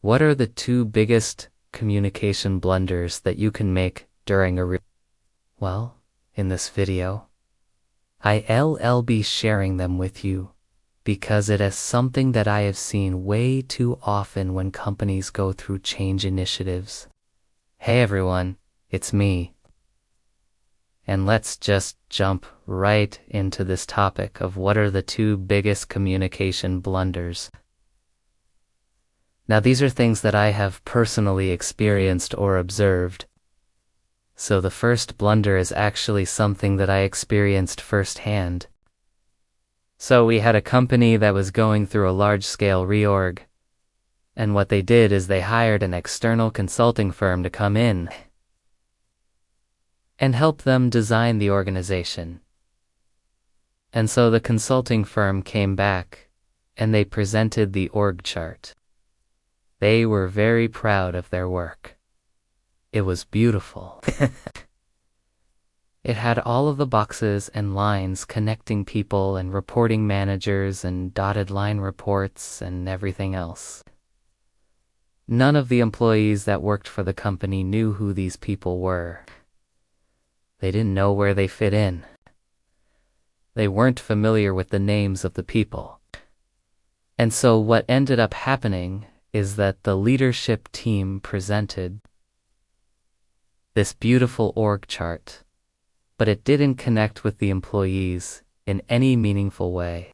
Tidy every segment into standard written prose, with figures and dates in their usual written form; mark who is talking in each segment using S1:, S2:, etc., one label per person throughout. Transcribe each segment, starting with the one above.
S1: What are the two biggest communication blunders that you can make during a reorg? Well, in this video, I'll be sharing them with you because it is something that I have seen way too often when companies go through change initiatives. Hey everyone, it's me. And let's just jump right into this topic of what are the two biggest communication blunders. Now these are things that I have personally experienced or observed. So the first blunder is actually something that I experienced firsthand. So we had a company that was going through a large-scale reorg, and what they did is they hired an external consulting firm to come in and help them design the organization. And so the consulting firm came back and they presented the org chart. They were very proud of their work. It was beautiful. It had all of the boxes and lines connecting people and reporting managers and dotted line reports and everything else. None of the employees that worked for the company knew who these people were. They didn't know where they fit in. They weren't familiar with the names of the people. And so what ended up happening is that the leadership team presented this beautiful org chart, but it didn't connect with the employees in any meaningful way.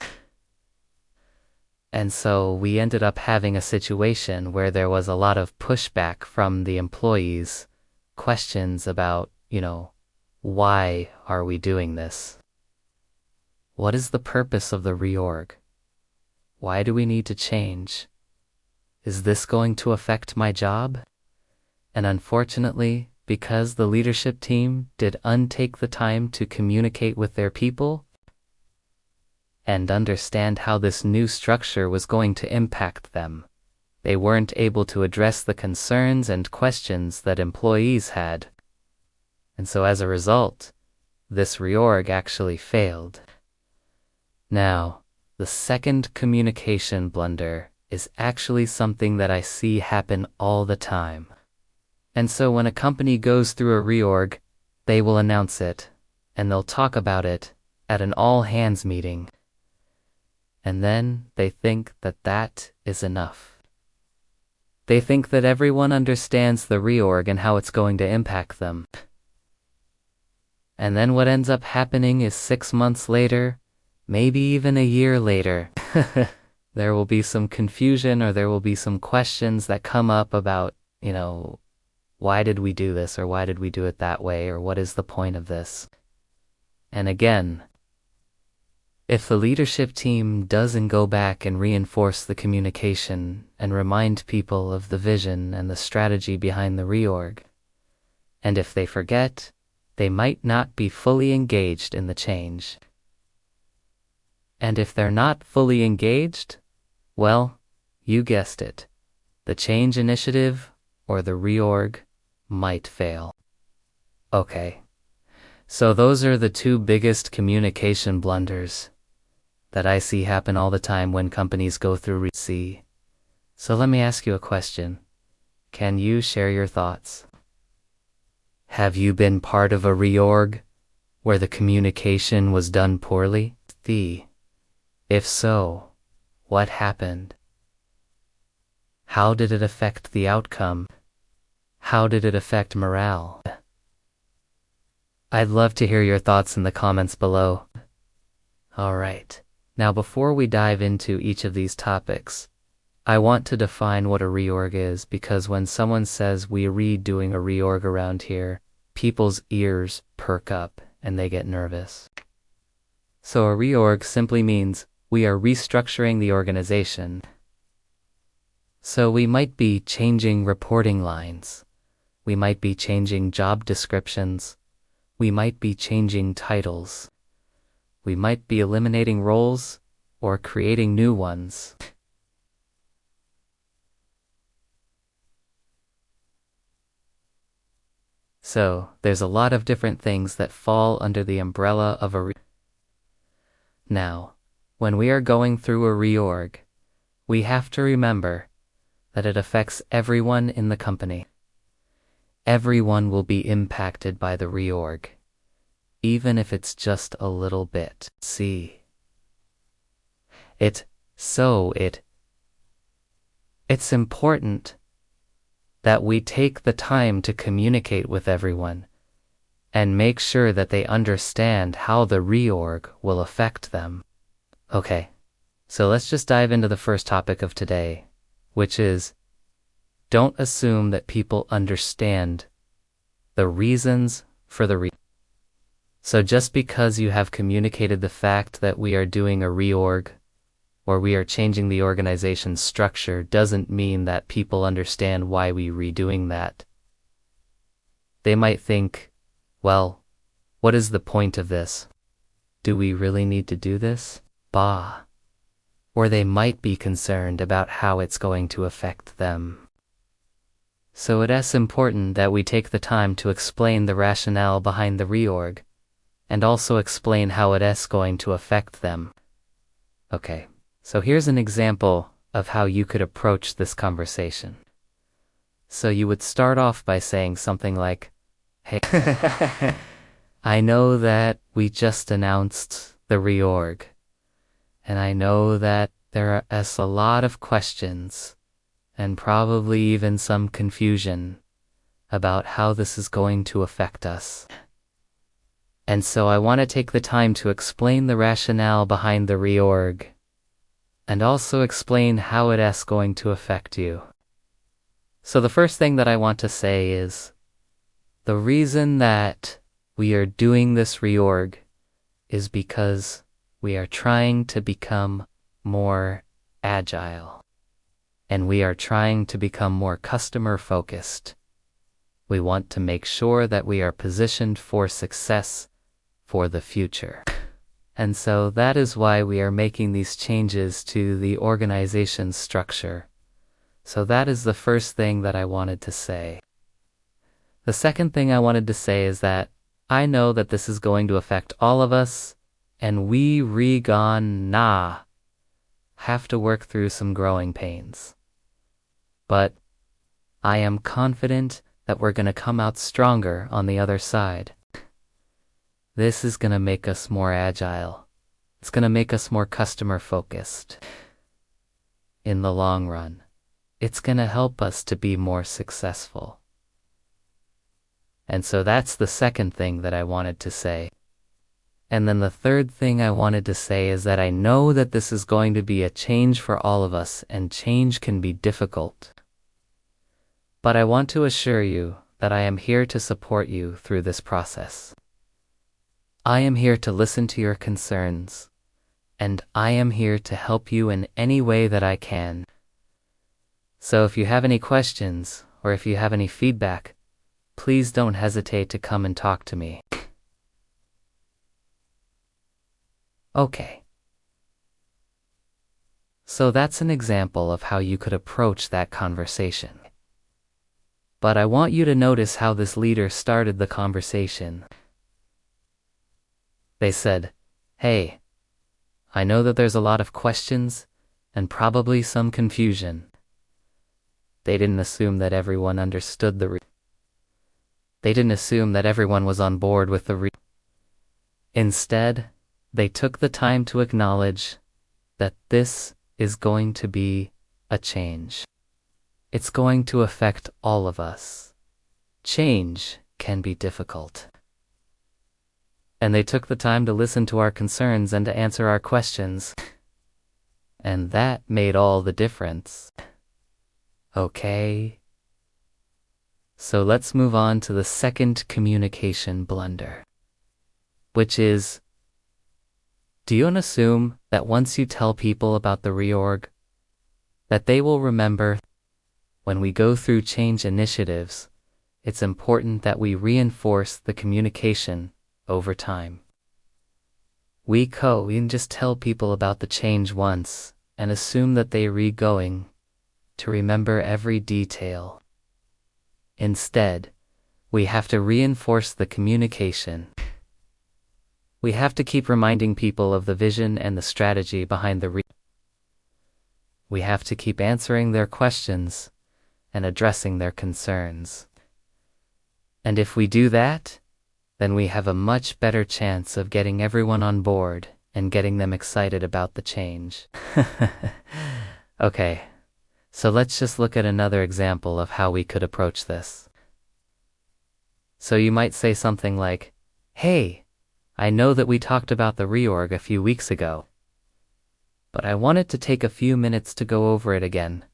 S1: And so we ended up having a situation where there was a lot of pushback from the employees, questions about, why are we doing this? What is the purpose of the reorg? Why do we need to change? Is this going to affect my job? And unfortunately, because the leadership team did untake the time to communicate with their people and understand how this new structure was going to impact them, they weren't able to address the concerns and questions that employees had. And so as a result, this reorg actually failed. Now, the second communication blunder is actually something that I see happen all the time. And so when a company goes through a reorg, they will announce it, and they'll talk about it at an all-hands meeting. And then they think that that is enough. They think that everyone understands the reorg and how it's going to impact them. And then what ends up happening is 6 months later, maybe even a year later, there will be some confusion or there will be some questions that come up about, why did we do this or why did we do it that way or what is the point of this? And again, if the leadership team doesn't go back and reinforce the communication and remind people of the vision and the strategy behind the reorg, and if they forget, they might not be fully engaged in the change. And if they're not fully engaged, well, you guessed it, the change initiative or the reorg might fail. Okay, so those are the two biggest communication blunders that I see happen all the time when companies go through reorg. So let me ask you a question. Can you share your thoughts? Have you been part of a reorg where the communication was done poorly? If so, what happened? How did it affect the outcome? How did it affect morale? I'd love to hear your thoughts in the comments below. Alright, now before we dive into each of these topics, I want to define what a reorg is because when someone says we redoing a reorg around here, people's ears perk up and they get nervous. So a reorg simply means we are restructuring the organization. So we might be changing reporting lines. We might be changing job descriptions. We might be changing titles. We might be eliminating roles or creating new ones. So there's a lot of different things that fall under the umbrella of a reorg. Now, when we are going through a reorg, we have to remember that it affects everyone in the company. Everyone will be impacted by the reorg, even if it's just a little bit. See? It's important that we take the time to communicate with everyone and make sure that they understand how the reorg will affect them. Okay, so let's just dive into the first topic of today, which is don't assume that people understand the reasons for the reorg. So just because you have communicated the fact that we are doing a reorg or we are changing the organization's structure doesn't mean that people understand why we're redoing that. They might think, well, what is the point of this? Do we really need to do this? Bah. Or they might be concerned about how it's going to affect them. So it is important that we take the time to explain the rationale behind the reorg and also explain how it is going to affect them. Okay, so here's an example of how you could approach this conversation. So you would start off by saying something like, hey, I know that we just announced the reorg, and I know that there are a lot of questions and probably even some confusion about how this is going to affect us. And so I want to take the time to explain the rationale behind the reorg and also explain how it is going to affect you. So the first thing that I want to say is the reason that we are doing this reorg is because we are trying to become more agile and we are trying to become more customer focused. We want to make sure that we are positioned for success for the future. And so that is why we are making these changes to the organization's structure. So that is the first thing that I wanted to say. The second thing I wanted to say is that I know that this is going to affect all of us, and we have to work through some growing pains. But I am confident that we're going to come out stronger on the other side. This is going to make us more agile. It's going to make us more customer focused. In the long run, it's going to help us to be more successful. And so that's the second thing that I wanted to say. And then the third thing I wanted to say is that I know that this is going to be a change for all of us, and change can be difficult. But I want to assure you that I am here to support you through this process. I am here to listen to your concerns, and I am here to help you in any way that I can. So if you have any questions, or if you have any feedback, please don't hesitate to come and talk to me. Okay. So that's an example of how you could approach that conversation. But I want you to notice how this leader started the conversation. They said, hey, I know that there's a lot of questions and probably some confusion. They didn't assume that everyone understood They didn't assume that everyone was on board with the Instead, they took the time to acknowledge that this is going to be a change. It's going to affect all of us. Change can be difficult. And they took the time to listen to our concerns and to answer our questions. And that made all the difference. Okay. So let's move on to the second communication blunder, which is, do you assume that once you tell people about the reorg, that they will remember when we go through change initiatives, it's important that we reinforce the communication over time. We can just tell people about the change once and assume that they are going to remember every detail. Instead, we have to reinforce the communication. We have to keep reminding people of the vision and the strategy behind the We have to keep answering their questions and addressing their concerns. And if we do that, then we have a much better chance of getting everyone on board and getting them excited about the change. Okay, so let's just look at another example of how we could approach this. So you might say something like, "Hey, I know that we talked about the reorg a few weeks ago, but I wanted to take a few minutes to go over it again,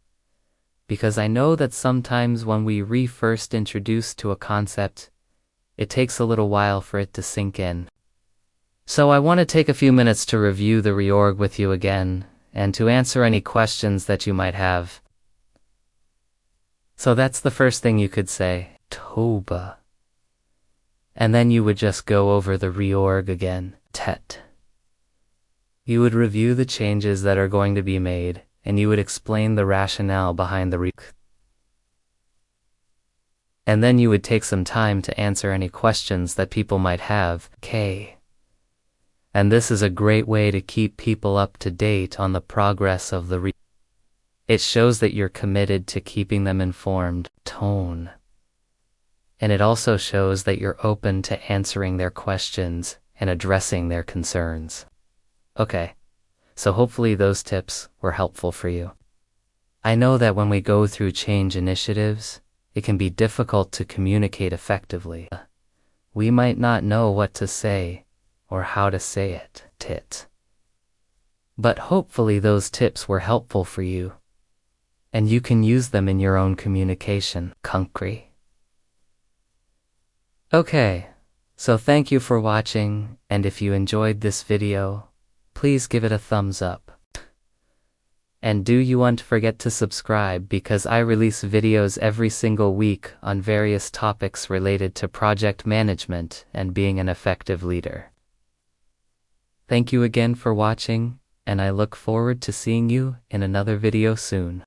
S1: because I know that sometimes when we first introduce to a concept, it takes a little while for it to sink in. So I want to take a few minutes to review the reorg with you again, and to answer any questions that you might have." So that's the first thing you could say, Toba. And then you would just go over the reorg again, Tet. You would review the changes that are going to be made, and you would explain the rationale behind the reorg. And then you would take some time to answer any questions that people might have, K. And this is a great way to keep people up to date on the progress of the reorg. It shows that you're committed to keeping them informed, Tone. And it also shows that you're open to answering their questions and addressing their concerns. Okay, so hopefully those tips were helpful for you. I know that when we go through change initiatives, it can be difficult to communicate effectively. We might not know what to say or how to say it, Tit. But hopefully those tips were helpful for you, and you can use them in your own communication, Kunkri. Okay, so thank you for watching, and if you enjoyed this video, please give it a thumbs up. And do you want to forget to subscribe, because I release videos every single week on various topics related to project management and being an effective leader. Thank you again for watching, and I look forward to seeing you in another video soon.